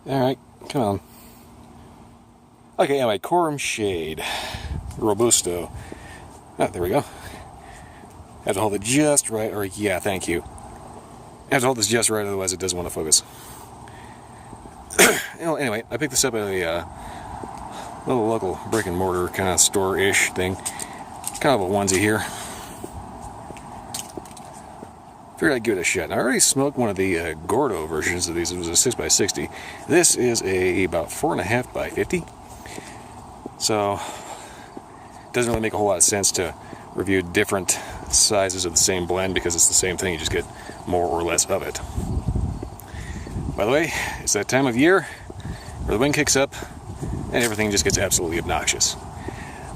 Alright, come on. Okay, anyway, Quarum shade. Robusto. Oh, there we go. Have to hold it just right, or yeah, thank you. Have to hold this just right, otherwise it doesn't want to focus. Anyway, I picked this up at a little local brick and mortar kind of store-ish thing. Kind of a onesie here. Figured I'd give it a shot. Now, I already smoked one of the Gordo versions of these. It was a 6x60. This is about 4.5x50. So, it doesn't really make a whole lot of sense to review different sizes of the same blend because it's the same thing. You just get more or less of it. By the way, it's that time of year where the wind kicks up and everything just gets absolutely obnoxious.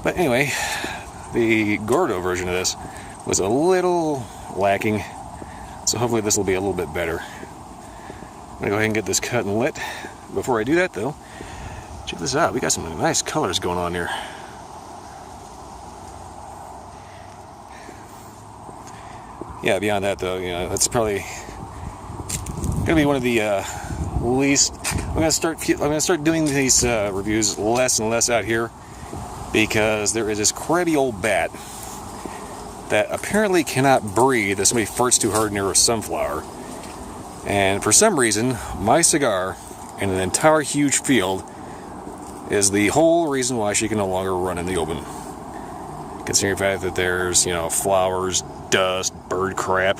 But anyway, the Gordo version of this was a little lacking. So hopefully this will be a little bit better. I'm going to go ahead and get this cut and lit. Before I do that though, check this out. We got some nice colors going on here. Yeah, beyond that though, that's probably going to be one of the least... I'm going to start doing these reviews less and less out here because there is this crabby old bat that apparently cannot breathe if somebody farts too hard near a sunflower. And for some reason, my cigar in an entire huge field is the whole reason why she can no longer run in the open. Considering the fact that there's, flowers, dust, bird crap,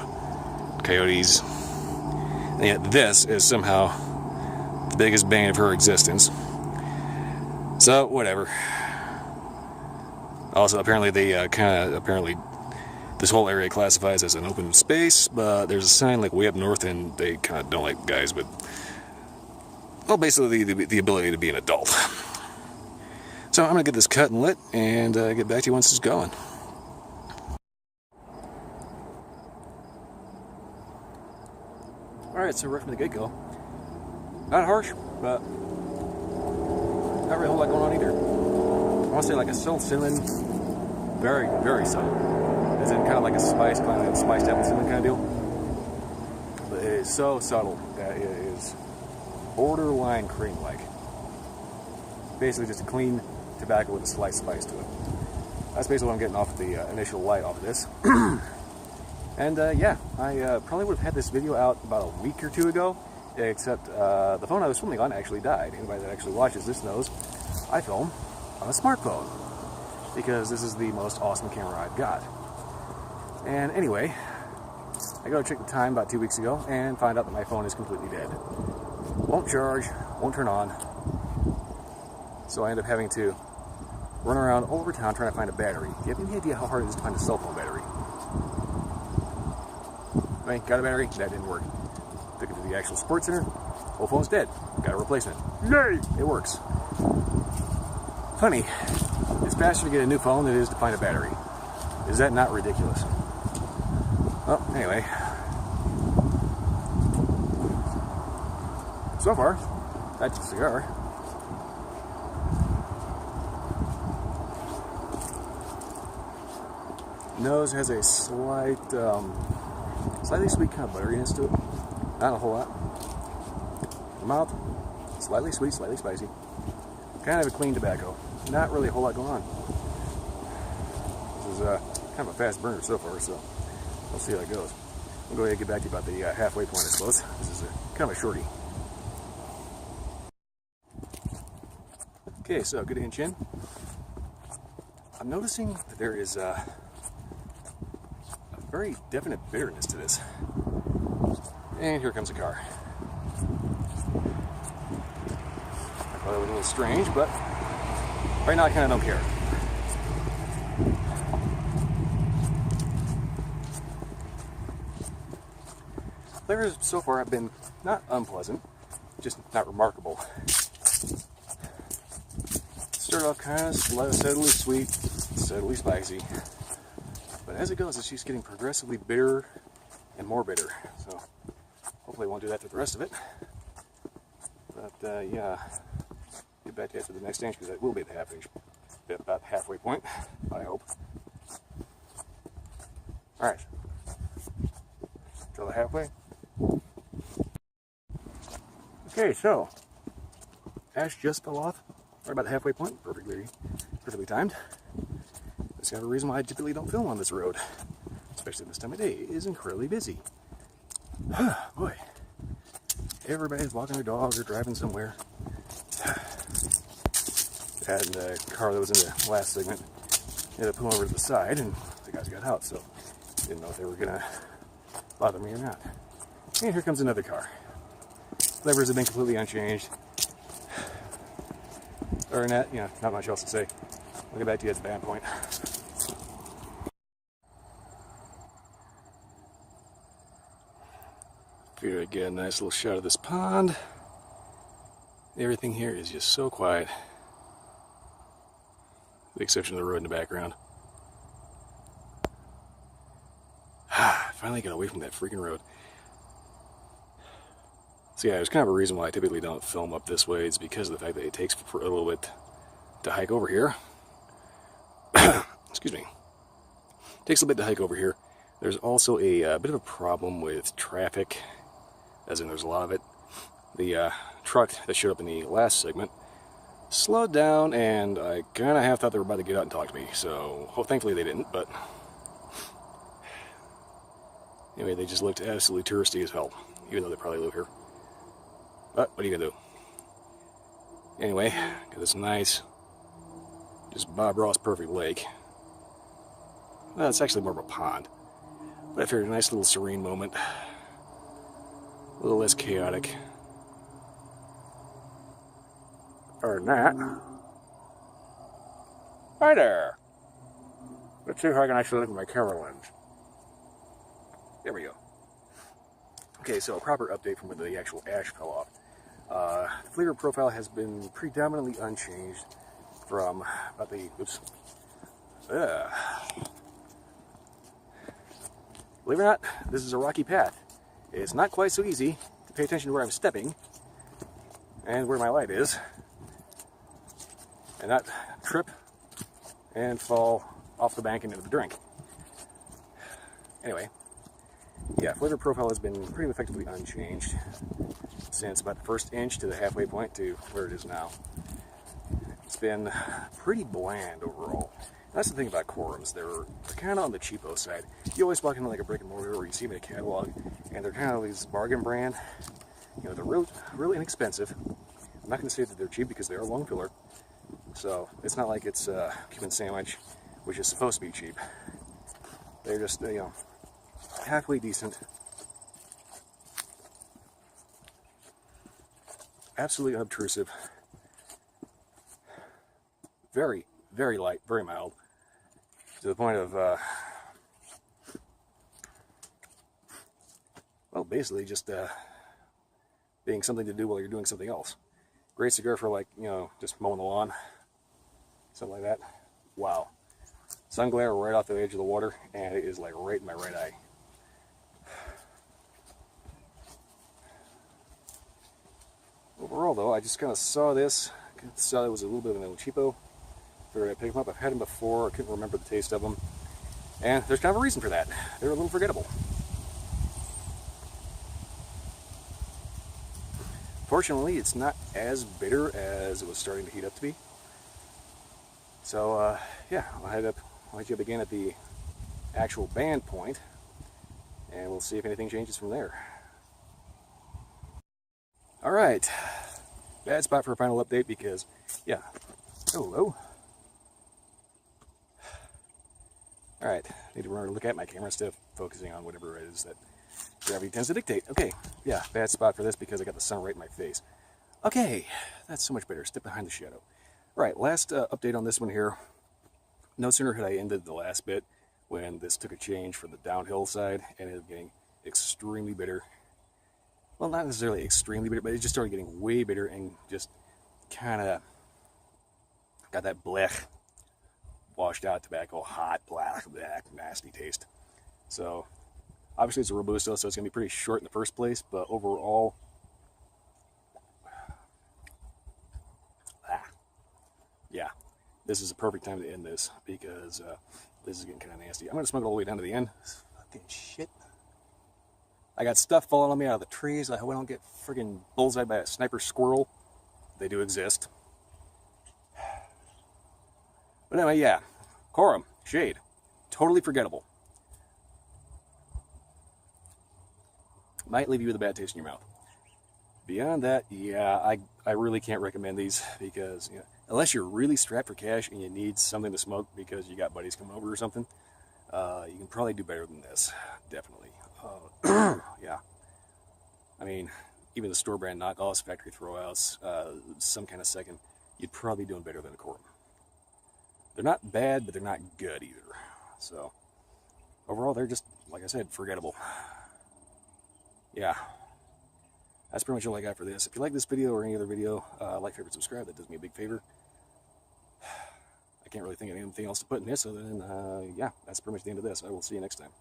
coyotes. And yet this is somehow the biggest bane of her existence. So, whatever. Also, apparently this whole area classifies as an open space, but there's a sign like way up north and they kind of don't like guys with, well, basically the ability to be an adult. So I'm going to get this cut and lit and get back to you once it's going. Alright, so right from the get-go, not harsh, but not really a whole lot going on either. I want to say like a subtle cinnamon, very, very subtle. As in kind of like a spice, kind of spiced apple cinnamon kind of deal. But it is so subtle that it is borderline cream-like. Basically just a clean tobacco with a slight spice to it. That's basically what I'm getting off of the initial light off of this. And yeah, I probably would have had this video out about a week or two ago, except the phone I was filming on actually died. Anybody that actually watches this knows I film on a smartphone because this is the most awesome camera I've got. And anyway, I go to check the time about 2 weeks ago and find out that my phone is completely dead. Won't charge, won't turn on. So I end up having to run around all over town trying to find a battery. Do you have any idea how hard it is to find a cell phone battery? I got a battery, that didn't work. Took it to the actual sports center, whole phone's dead. Got a replacement. Yay! It works. Funny, it's faster to get a new phone than it is to find a battery. Is that not ridiculous? Well, anyway. So far, that's the cigar. Nose has a slight, slightly sweet kind of butteriness to it. Not a whole lot. The mouth, slightly sweet, slightly spicy. Kind of a clean tobacco. Not really a whole lot going on. This is kind of a fast burner so far, so we'll see how it goes. I'll go ahead and get back to you about the halfway point, I suppose. This is kind of a shorty. Okay, so good inch in. I'm noticing that there is a very definite bitterness to this. And here comes a car. I thought it was a little strange, but right now I kind of don't care. Flavors so far have been not unpleasant, just not remarkable. Start off kind of steadily sweet, steadily spicy. But as it goes, it's just getting progressively bitter and more bitter. So hopefully it won't do that to the rest of it. But yeah, get back to you after the next inch because that will be the about halfway point, I hope. Alright. Till the halfway. Okay, so ash just fell off right about the halfway point, perfectly timed. That's kind of a reason why I typically don't film on this road, especially this time of day. It is incredibly busy. Boy, everybody's walking their dog or driving somewhere. And the car that was in the last segment ended up pulling over to the side, and the guys got out, so didn't know if they were gonna bother me or not. And here comes another car. Levers have been completely unchanged. Other than that, not much else to say. I'll get back to you at the band point. Figure I'd get a nice little shot of this pond. Everything here is just so quiet. With the exception of the road in the background. Finally got away from that freaking road. So yeah, there's kind of a reason why I typically don't film up this way. It's because of the fact that it takes for a little bit to hike over here. Excuse me. It takes a bit to hike over here. There's also a bit of a problem with traffic, as in there's a lot of it. The truck that showed up in the last segment slowed down, and I kind of half thought they were about to get out and talk to me, so thankfully they didn't, but anyway, they just looked absolutely touristy as hell, even though they probably live here. But what are you gonna do? Anyway, got this nice, just Bob Ross perfect lake. Well, it's actually more of a pond, but I figured a nice little serene moment, a little less chaotic. Other than that, hi there. Let's see if I can actually look at my camera lens. There we go. Okay, so a proper update from when the actual ash fell off. The flavor profile has been predominantly unchanged from about the, Believe it or not, this is a rocky path. It's not quite so easy to pay attention to where I'm stepping and where my light is, and not trip and fall off the bank into the drink. Anyway, yeah, flavor profile has been pretty effectively unchanged since about the first inch to the halfway point to where it is now. It's been pretty bland overall. And that's the thing about Quarums. They're kind of on the cheapo side. You always walk into like a brick and mortar or you see them in a catalog, and they're kind of these bargain brand. They're really inexpensive. I'm not going to say that they're cheap because they are long filler. So it's not like it's a Cuban sandwich, which is supposed to be cheap. They're just, halfway decent. Absolutely unobtrusive. Very, very light, very mild. To the point of, well, basically just being something to do while you're doing something else. Great cigar for like, just mowing the lawn. Something like that. Wow. Sun glare right off the edge of the water, and it is like right in my right eye. Overall, though, I just kind of saw this. Saw it was a little bit of an El Cheapo. Figured I'd pick them up. I've had them before. I couldn't remember the taste of them. And there's kind of a reason for that. They're a little forgettable. Fortunately, it's not as bitter as it was starting to heat up to be. So, yeah, I'll head up again at the actual band point, and we'll see if anything changes from there. Alright, bad spot for a final update because, yeah, hello. Alright, need to remember to look at my camera instead of focusing on whatever it is that gravity tends to dictate. Okay, yeah, bad spot for this because I got the sun right in my face. Okay, that's so much better. Step behind the shadow. Alright, last update on this one here. No sooner had I ended the last bit when this took a change for the downhill side and ended up getting extremely bitter. Well, not necessarily extremely bitter, but it just started getting way bitter and just kind of got that blech, washed out tobacco, hot, black, nasty taste. So, obviously it's a Robusto, so it's going to be pretty short in the first place, but overall, yeah, this is a perfect time to end this because this is getting kind of nasty. I'm going to smoke it all the way down to the end. Fucking shit. I got stuff falling on me out of the trees. I hope I don't get friggin' bullseyed by a sniper squirrel. they do exist. But anyway, yeah, Quarum, shade, totally forgettable. Might leave you with a bad taste in your mouth. Beyond that, yeah, I really can't recommend these because, you know, unless you're really strapped for cash and you need something to smoke because you got buddies come over or something, you can probably do better than this, definitely. Yeah, I mean, even the store brand knockoffs, factory throwouts, some kind of second, you'd probably be doing better than a Quarum. They're not bad, but they're not good either. So, overall, they're just, like I said, forgettable. Yeah. That's pretty much all I got for this. If you like this video or any other video, like, favorite, subscribe. That does me a big favor. I can't really think of anything else to put in this other than, yeah, that's pretty much the end of this. I will see you next time.